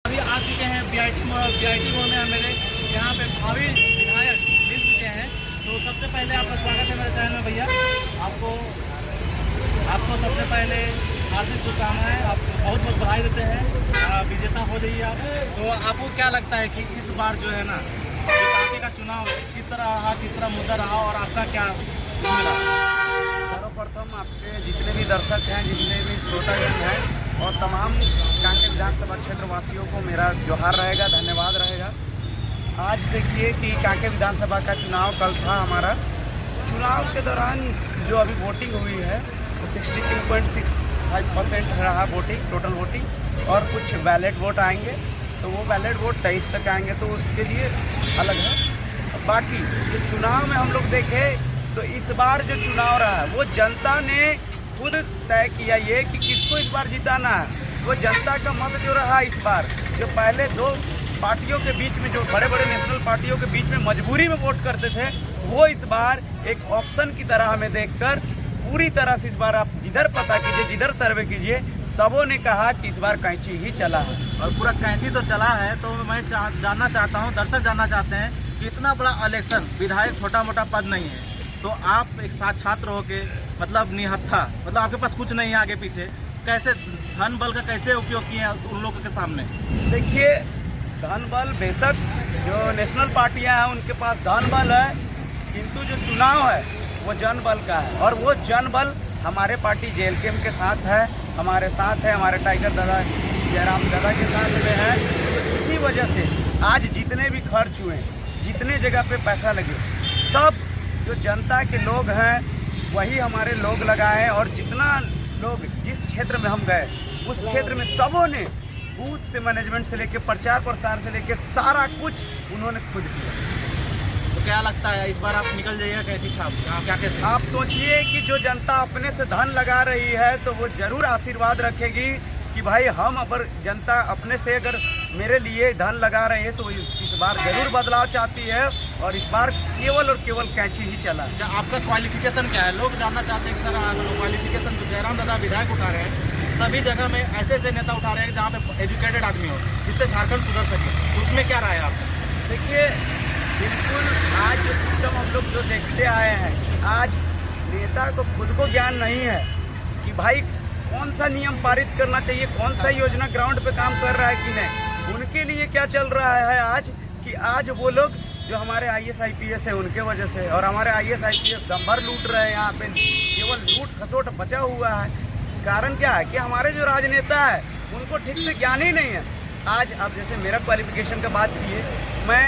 अभी आ चुके हैं बीआईटी मोड़ में मेरे यहाँ पे भावी विधायक मिल चुके हैं। तो सबसे पहले आपका स्वागत है मेरे चैनल में भैया। आपको सबसे पहले हार्दिक शुभकामनाएं, आपको बहुत बहुत बधाई देते हैं, विजेता हो जाइए आप। तो आपको क्या लगता है कि इस बार जो है ना पार्टी का चुनाव किस तरह रहा, किस तरह मुद्दा रहा और आपका क्या मिला? सर्वप्रथम आपके जितने भी दर्शक हैं, जितने भी श्रोतागण हैं और तमाम कांकेर विधानसभा क्षेत्र वासियों को मेरा जोहार रहेगा, धन्यवाद रहेगा। आज देखिए कि कांकेर विधानसभा का चुनाव कल था हमारा। चुनाव के दौरान जो अभी वोटिंग हुई है वो 62.65% रहा वोटिंग, टोटल वोटिंग, और कुछ बैलेट वोट आएंगे। तो वो बैलेट वोट 23 तक आएंगे, तो उसके लिए अलग है। बाकी जो चुनाव में हम लोग देखें तो इस बार जो चुनाव रहा है वो जनता ने खुद तय किया ये कि किसको इस बार जिताना है। वो जनता का मत जो रहा इस बार, जो पहले दो पार्टियों के बीच में, जो बड़े बड़े नेशनल पार्टियों के बीच में मजबूरी में वोट करते थे, वो इस बार एक ऑप्शन की तरह हमें देखकर पूरी तरह से इस बार आप जिधर पता कीजिए, जिधर सर्वे कीजिए, सबों ने कहा कि इस बार कैंची ही चला है। और पूरा कैंची तो चला है। तो मैं जानना चाहता हूँ, दर्शक जानना चाहते हैं कि इतना बड़ा इलेक्शन, विधायक छोटा मोटा पद नहीं है, तो आप एक साथ छात्र होके, मतलब निहत्था, मतलब आपके पास कुछ नहीं है आगे पीछे, कैसे धन बल का कैसे उपयोग किए उन लोगों के सामने? देखिए, धन बल बेशक जो नेशनल पार्टियां हैं उनके पास धन बल है, किंतु जो चुनाव है वो जन बल का है। और वो जन बल हमारे पार्टी जेएलकेएम के साथ है, हमारे साथ है, हमारे टाइगर दादा जयराम दादा के साथ में है। तो इसी वजह से आज जितने भी खर्च हुए, जितने जगह पे पैसा लगे, सब जो जनता के लोग हैं वही हमारे लोग लगाए। और जितना लोग जिस क्षेत्र में हम गए उस क्षेत्र में सबों ने बूथ से, मैनेजमेंट से लेके, प्रचार प्रसार से लेके सारा कुछ उन्होंने खुद किया। तो क्या लगता है इस बार आप निकल जाइएगा कैसी छाप, क्या कैसे? आप सोचिए कि जो जनता अपने से धन लगा रही है तो वो जरूर आशीर्वाद रखेगी कि भाई हम, अगर जनता अपने से अगर मेरे लिए धन लगा रही है तो इस बार जरूर बदलाव चाहती है। और इस बार केवल और केवल कैंची ही चला। अच्छा, आपका क्वालिफिकेशन क्या है? लोग जानना चाहते हैं कि सर क्वालिफिकेशन जो जयराम दादा विधायक उठा रहे हैं, सभी जगह में ऐसे ऐसे नेता उठा रहे हैं जहाँ पे एजुकेटेड आदमी हो, जिससे झारखंड सुधर सके, तो उसमें क्या राय है आपका? देखिए, बिल्कुल आज जो सिस्टम हम लोग जो देखते आए हैं, आज नेता को खुद को ज्ञान नहीं है कि भाई कौन सा नियम पारित करना चाहिए, कौन सा योजना ग्राउंड पे काम कर रहा है कि नहीं, उनके लिए क्या चल रहा है आज, कि आज वो लोग जो हमारे IAS IPS है उनके वजह से, और हमारे IAS IPS दमभर लूट रहे हैं। यहाँ पे केवल लूट खसोट बचा हुआ है। कारण क्या है कि हमारे जो राजनेता है उनको ठीक से ज्ञान ही नहीं है। आज अब जैसे मेरा क्वालिफिकेशन का बात किए, मैं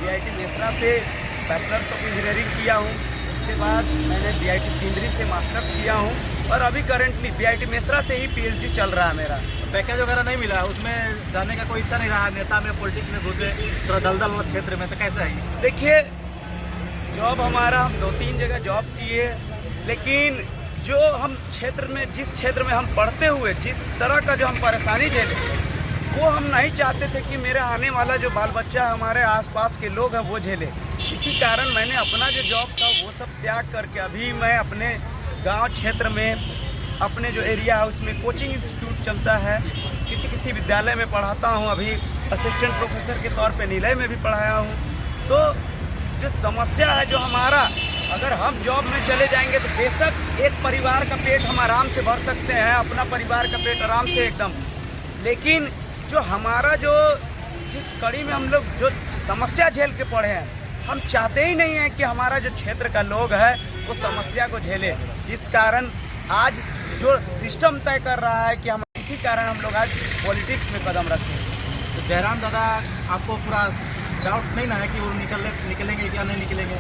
BIT मेसरा से बैचलर्स ऑफ इंजीनियरिंग किया हूँ, उसके बाद मैंने BIT सिंदरी से मास्टर्स किया हूँ, और अभी करंटली BIT मेसरा से ही PhD चल रहा है मेरा। पैकेज वगैरह नहीं मिला, उसमें जाने का कोई इच्छा नहीं रहा, नेता में पॉलिटिक्स में घुसे थोड़ा दलदल क्षेत्र में, तो कैसा है? देखिए, जॉब हमारा, हम 2-3 जगह जॉब किए, लेकिन जो हम क्षेत्र में, जिस क्षेत्र में हम पढ़ते हुए जिस तरह का जो हम परेशानी झेले, वो हम नहीं चाहते थे कि मेरा आने वाला जो बाल बच्चा, हमारे आसपास के लोग हैं, वो झेले। इसी कारण मैंने अपना जो जॉब था वो सब त्याग करके अभी मैं अपने गांव क्षेत्र में, अपने जो एरिया है उसमें कोचिंग इंस्टीट्यूट चलता है, किसी विद्यालय में पढ़ाता हूं। अभी असिस्टेंट प्रोफेसर के तौर पे नीलय में भी पढ़ाया हूं। तो जो समस्या है जो हमारा, अगर हम जॉब में चले जाएंगे तो बेशक एक परिवार का पेट हम आराम से भर सकते हैं, अपना परिवार का पेट आराम से एकदम, लेकिन जो हमारा जो जिस कड़ी में हम लोग जो समस्या झेल के पड़े हैं, हम चाहते ही नहीं हैं कि हमारा जो क्षेत्र का लोग है वो समस्या को झेले। जिस कारण आज जो सिस्टम तय कर रहा है कि हम, इसी कारण हम लोग आज पॉलिटिक्स में कदम रखते हैं। तो जयराम दादा, आपको पूरा डाउट नहीं ना है कि वो निकलेंगे क्या नहीं निकलेंगे?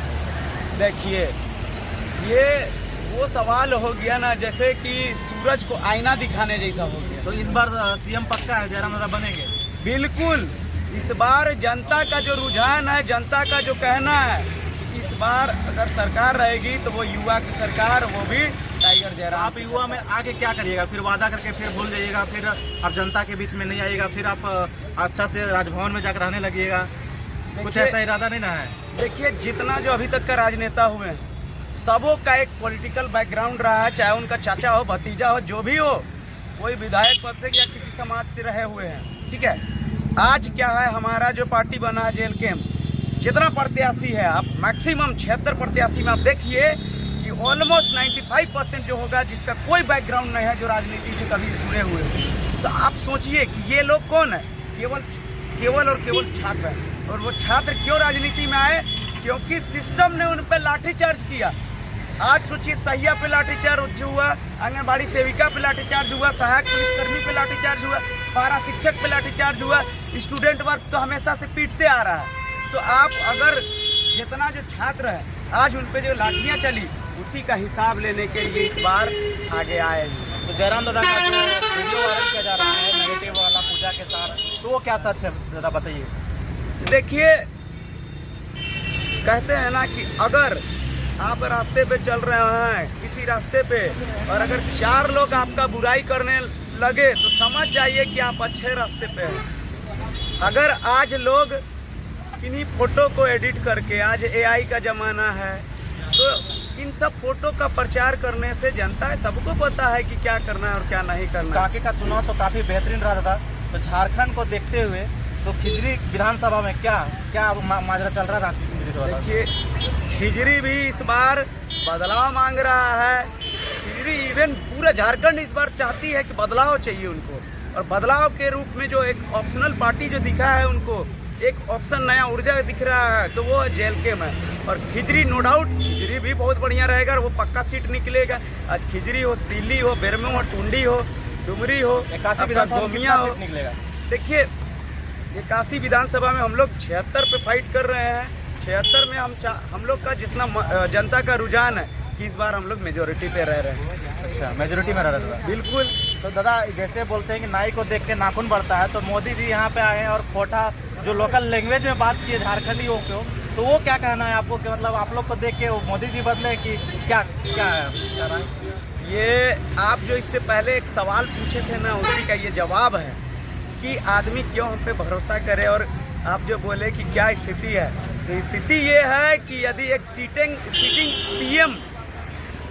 देखिए, ये वो सवाल हो गया ना जैसे कि सूरज को आईना दिखाने जैसा हो गया। तो इस बार CM पक्का है, जयराम दादा बनेंगे? बिल्कुल। इस बार जनता का जो रुझान है, जनता का जो कहना है, इस बार अगर सरकार रहेगी तो वो युवा की सरकार, वो भी टाइगर जयराम। आप युवा में आगे क्या करिएगा? फिर वादा करके फिर भूल जाइएगा, फिर आप जनता के बीच में नहीं आइएगा, फिर आप अच्छा से राजभवन में जाकर रहने लगिएगा, कुछ ऐसा इरादा नहीं ना है? देखिए, जितना जो अभी तक का राजनेता हुए हैं, सबों का एक पॉलिटिकल बैकग्राउंड रहा है, चाहे उनका चाचा हो, भतीजा हो, जो भी हो, कोई विधायक पद से या किसी समाज से रहे हुए हैं, ठीक है। आज क्या है, हमारा जो पार्टी बना है JLK, जितना प्रत्याशी है आप मैक्सिमम 76 प्रत्याशी में आप देखिए कि ऑलमोस्ट 95% जो होगा जिसका कोई बैकग्राउंड नहीं है, जो राजनीति से कभी जुड़े हुए हैं। तो आप सोचिए कि ये लोग कौन है, केवल और केवल छात्र हैं। और वो छात्र क्यों राजनीति में आए? क्योंकि सिस्टम ने उन पर लाठीचार्ज किया। आज सोचिए, सहिया पे लाठीचार्ज हुआ, आंगनबाड़ी सेविका पे लाठीचार्ज हुआ, सहायक पुलिसकर्मी पे लाठीचार्ज हुआ, पारा शिक्षक पे लाठीचार्ज हुआ, स्टूडेंट वर्ग तो हमेशा से पीटते आ रहा है। तो आप अगर जितना जो छात्र है आज उन पे जो लाठियाँ चली, उसी का हिसाब लेने के लिए इस बार आगे आए हैं। तो जयराम दादा का जो वीडियो वायरल किया जा रहा है नेगेटिव वाला पूजा के साथ, तो वो क्या सच है दादा बताइए। देखिए, कहते हैं ना कि अगर आप रास्ते पे चल रहे हैं किसी रास्ते पे, और अगर 4 लोग आपका बुराई करने लगे तो समझ जाइए कि आप अच्छे रास्ते पे हैं। अगर आज लोग इन्हीं फोटो को एडिट करके, आज AI का ज़माना है, तो इन सब फोटो का प्रचार करने से जनता है सबको पता है कि क्या करना है और क्या नहीं करना। कांके का चुनाव तो काफ़ी बेहतरीन रहा था, तो झारखंड को देखते हुए तो खिजरी विधानसभा में क्या माजरा चल रहा है रांची खिजरी? देखिए, खिजरी भी इस बार बदलाव मांग रहा है। खिजरी इवन पूरा झारखंड इस बार चाहती है कि बदलाव चाहिए उनको, और बदलाव के रूप में जो एक ऑप्शनल पार्टी जो दिखा है उनको, एक ऑप्शन नया ऊर्जा दिख रहा है, तो वो है JLK में। और खिजरी नो डाउट खिजरी भी बहुत बढ़िया रहेगा, और वो पक्का सीट निकलेगा। आज खिजरी हो, सीली हो, बेरमो हो, टुंडी हो, डुमरी हो, गोमिया हो, निकलेगा। देखिए, ये काशी विधानसभा में हम लोग 76 पे फाइट कर रहे हैं। 76 में हम लोग का जितना जनता का रुझान है कि इस बार हम लोग मेजोरिटी पे रह रहे हैं। अच्छा, मेजोरिटी में रह रहा था। बिल्कुल। तो दादा, जैसे बोलते हैं कि नाई को देख के नाखून बढ़ता है, तो मोदी जी यहाँ पे आए हैं और खोटा जो लोकल लैंग्वेज में बात की है झारखंडियों को, तो वो क्या कहना है आपको कि मतलब आप लोग को देख के वो मोदी जी बदले कि क्या है? ये आप जो इससे पहले एक सवाल पूछे थे ना, उसी का ये जवाब है कि आदमी क्यों हम पे भरोसा करे। और आप जो बोले कि क्या स्थिति है, तो स्थिति ये है कि यदि एक सीटिंग PM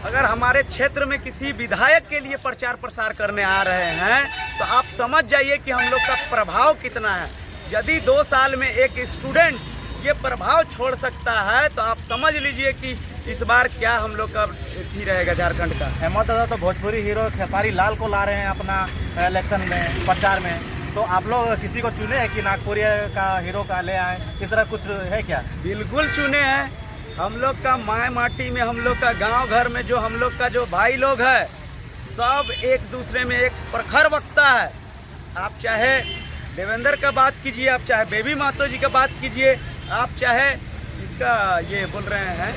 अगर हमारे क्षेत्र में किसी विधायक के लिए प्रचार प्रसार करने आ रहे हैं, तो आप समझ जाइए कि हम लोग का प्रभाव कितना है। यदि 2 साल में एक स्टूडेंट ये प्रभाव छोड़ सकता है, तो आप समझ लीजिए कि इस बार क्या हम लोग का ही रहेगा झारखंड का। हेमंत दादा तो भोजपुरी हीरो खेसारी लाल को ला रहे हैं अपना इलेक्शन में प्रचार में, तो आप लोग किसी को चुने हैं कि नागपुरी का हीरो का ले आए, इस तरह कुछ है क्या? बिल्कुल चुने हैं। हम लोग का माय माटी में, हम लोग का गांव घर में जो हम लोग का जो भाई लोग है, सब एक दूसरे में एक प्रखर वक्ता है। आप चाहे देवेंद्र का बात कीजिए, आप चाहे बेबी महतो जी का बात कीजिए, आप चाहे इसका ये बोल रहे हैं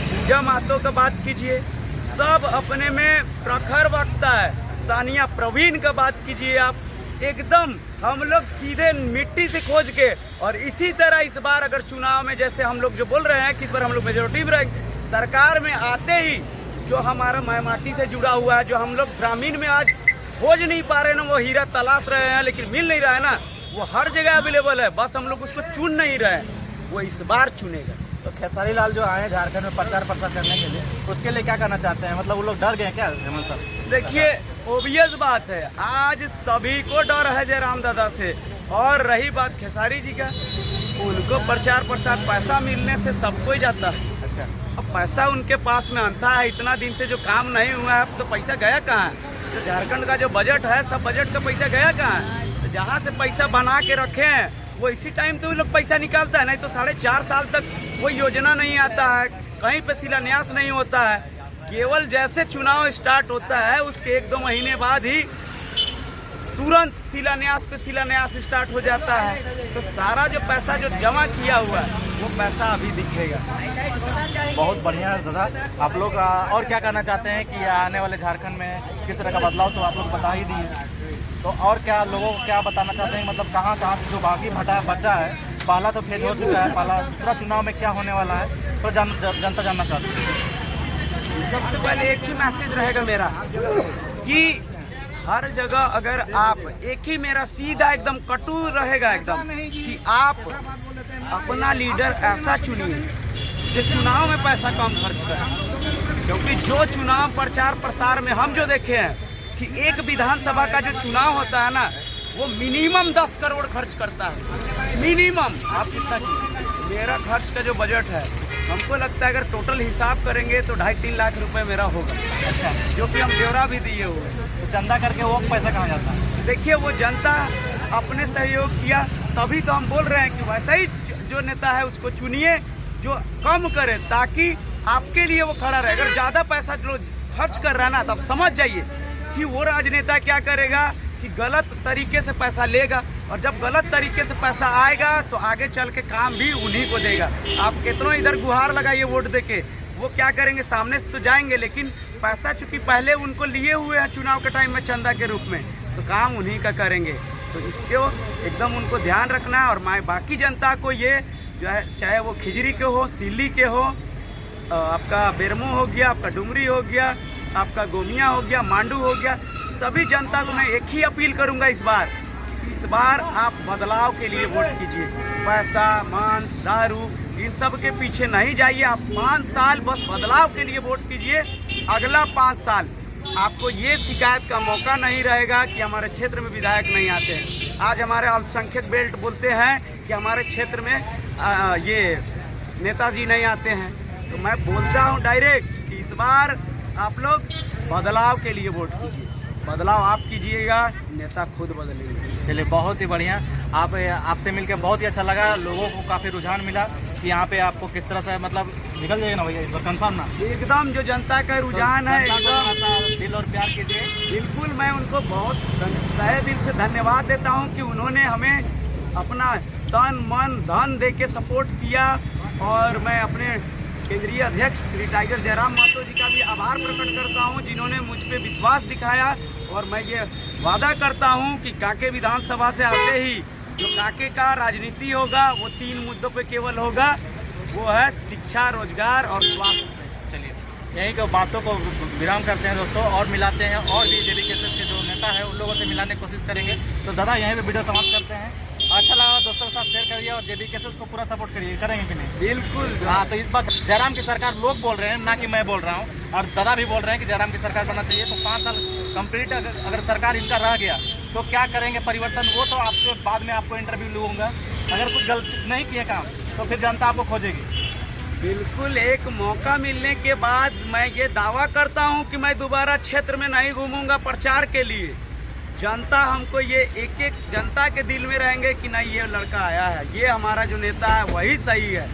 पूजा महतो का बात कीजिए, सब अपने में प्रखर वक्ता है। सानिया प्रवीण का बात कीजिए, आप एकदम हम लोग सीधे मिट्टी से खोज के। और इसी तरह इस बार अगर चुनाव में, जैसे हम लोग जो बोल रहे हैं कि इस बार हम लोग मेजोरिटी में रहेंगे, सरकार में आते ही जो हमारा माटी से जुड़ा हुआ है, जो हम लोग ग्रामीण में आज खोज नहीं पा रहे ना, वो हीरा तलाश रहे हैं लेकिन मिल नहीं रहा है ना, वो हर जगह अवेलेबल है, बस हम लोग उसको चुन नहीं रहे हैं, वो इस बार चुनेगा। तो खेसारी लाल जो आए हैं झारखंड में प्रचार प्रसार करने के लिए, उसके लिए क्या करना चाहते हैं? मतलब वो लोग डर गए क्या हेमंत साहब? देखिए, ओबियस बात है, आज सभी को डर है जयराम दादा से। और रही बात खेसारी जी का, उनको प्रचार प्रसार पैसा मिलने से सबको ही जाता है। अच्छा, अब पैसा उनके पास में अंता है, इतना दिन से जो काम नहीं हुआ है, तो पैसा गया कहाँ है? तो झारखंड का जो बजट है, सब बजट का पैसा गया कहाँ है? तो जहाँ से पैसा बना के रखे हैं, वो इसी टाइम तो वो लोग पैसा निकालता है, नहीं तो 4.5 साल तक कोई योजना नहीं आता है, कहीं पे शिलान्यास नहीं होता है। केवल जैसे चुनाव स्टार्ट होता है, उसके 1-2 महीने बाद ही तुरंत शिलान्यास पे शिलान्यास स्टार्ट हो जाता है। तो सारा जो पैसा जो जमा किया हुआ है, वो पैसा अभी दिखेगा। बहुत बढ़िया है दादा। आप लोग और क्या कहना चाहते हैं कि आने वाले झारखंड में किस तरह का बदलाव, तो आप लोग बता ही दिए, तो और क्या लोगों को क्या बताना चाहते हैं? मतलब कहाँ से जो बाकी बचा है, पहला तो फेज हो चुका है, पहला दूसरा चुनाव में क्या होने वाला है, तो जनता जानना चाहती है। सबसे पहले एक ही मैसेज रहेगा मेरा कि हर जगह अगर आप एक ही, मेरा सीधा एकदम कटु रहेगा एकदम, कि आप अपना लीडर ऐसा चुनिए जो चुनाव में पैसा कम खर्च करे। क्योंकि जो चुनाव प्रचार प्रसार में हम जो देखे हैं कि एक विधानसभा का जो चुनाव होता है ना, वो मिनिमम 10 करोड़ खर्च करता है, मिनिमम। आप कितना किए? मेरा खर्च का जो बजट है, हमको लगता है अगर टोटल हिसाब करेंगे तो 2.5-3 लाख रुपए मेरा होगा। अच्छा, जो कि हम ब्यौरा भी दिए हुए हैं। तो चंदा करके वो पैसा कहाँ जाता है? देखिए, वो जनता अपने सहयोग किया, तभी तो हम बोल रहे हैं कि वैसा ही जो नेता है उसको चुनिए जो कम करे, ताकि आपके लिए वो खड़ा रहे। अगर ज़्यादा पैसा जो खर्च कर रहा है ना, तब समझ जाइए कि वो राजनेता क्या करेगा कि गलत तरीके से पैसा लेगा, और जब गलत तरीके से पैसा आएगा तो आगे चल के काम भी उन्हीं को देगा। आप कितनों इधर गुहार लगाइए वोट देके, वो क्या करेंगे, सामने से तो जाएंगे, लेकिन पैसा चूंकि पहले उनको लिए हुए हैं चुनाव के टाइम में चंदा के रूप में, तो काम उन्हीं का करेंगे। तो इसको एकदम उनको ध्यान रखना है। और मैं बाकी जनता को ये जो है, चाहे वो खिजरी के हो, सिल्ली के हो, आपका बेरमो हो गया, आपका डुमरी हो गया, आपका गोमिया हो गया, मांडू हो गया, सभी जनता को मैं एक ही अपील करूंगा इस बार आप बदलाव के लिए वोट कीजिए। पैसा, मांस, दारू, इन सब के पीछे नहीं जाइए। आप 5 साल बस बदलाव के लिए वोट कीजिए। अगला 5 साल आपको ये शिकायत का मौका नहीं रहेगा कि हमारे क्षेत्र में विधायक नहीं आते हैं। आज हमारे अल्पसंख्यक बेल्ट बोलते हैं कि हमारे क्षेत्र में ये नेताजी नहीं आते हैं। तो मैं बोलता हूँ डायरेक्ट कि इस बार आप लोग बदलाव के लिए वोट कीजिए। बदलाव आप कीजिएगा, नेता खुद बदलेंगे। चलिए, बहुत ही बढ़िया। आपसे मिलकर बहुत ही अच्छा लगा। लोगों को काफ़ी रुझान मिला कि यहाँ पे आपको किस तरह से, मतलब निकल जाएगा ना भैया, इस बार कंफर्म ना? एकदम जो जनता का रुझान है, एकदम दिल और प्यार कीजिए। बिल्कुल, मैं उनको बहुत तहे दिल से धन्यवाद देता हूँ कि उन्होंने हमें अपना तन मन धन दे के सपोर्ट किया। और मैं अपने केंद्रीय अध्यक्ष श्री टाइगर जयराम महतो जी का भी आभार प्रकट करता हूं, जिन्होंने मुझ पे विश्वास दिखाया। और मैं ये वादा करता हूं कि कांके विधानसभा से आते ही जो कांके का राजनीति होगा वो 3 मुद्दों पे केवल होगा, वो है शिक्षा, रोजगार और स्वास्थ्य। चलिए, यही को बातों को विराम करते हैं दोस्तों, और मिलाते हैं और भी जेबी केसेस के जो नेता है उन लोगों से मिलाने की कोशिश करेंगे। तो दादा, यहीं पे वीडियो समाप्त करते हैं। अच्छा लगा, दोस्तों के साथ शेयर करिए और जेबी केसेस को पूरा सपोर्ट करिए। करेंगे कि नहीं? बिल्कुल। हाँ, तो इस बात जयराम की सरकार लोग बोल रहे हैं, ना कि मैं बोल रहा हूँ, और दादा भी बोल रहे हैं कि जयराम की सरकार बनना चाहिए। तो 5 साल कंप्लीट अगर सरकार इनका रह गया तो क्या करेंगे परिवर्तन, वो तो आपसे बाद में आपको इंटरव्यू लूँगा। अगर कुछ गलत नहीं किए काम तो फिर जनता आपको खोजेगी। बिल्कुल, एक मौका मिलने के बाद मैं ये दावा करता हूं कि मैं दोबारा क्षेत्र में नहीं घूमूंगा प्रचार के लिए। जनता हमको ये एक जनता के दिल में रहेंगे कि नहीं, ये लड़का आया है, ये हमारा जो नेता है वही सही है।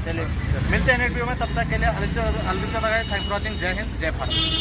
चलिए, मिलते हैं नेक्स्ट वीडियो में। तब तक के लिए अलविदा। Thanks for watching. जय हिंद, जय भारत।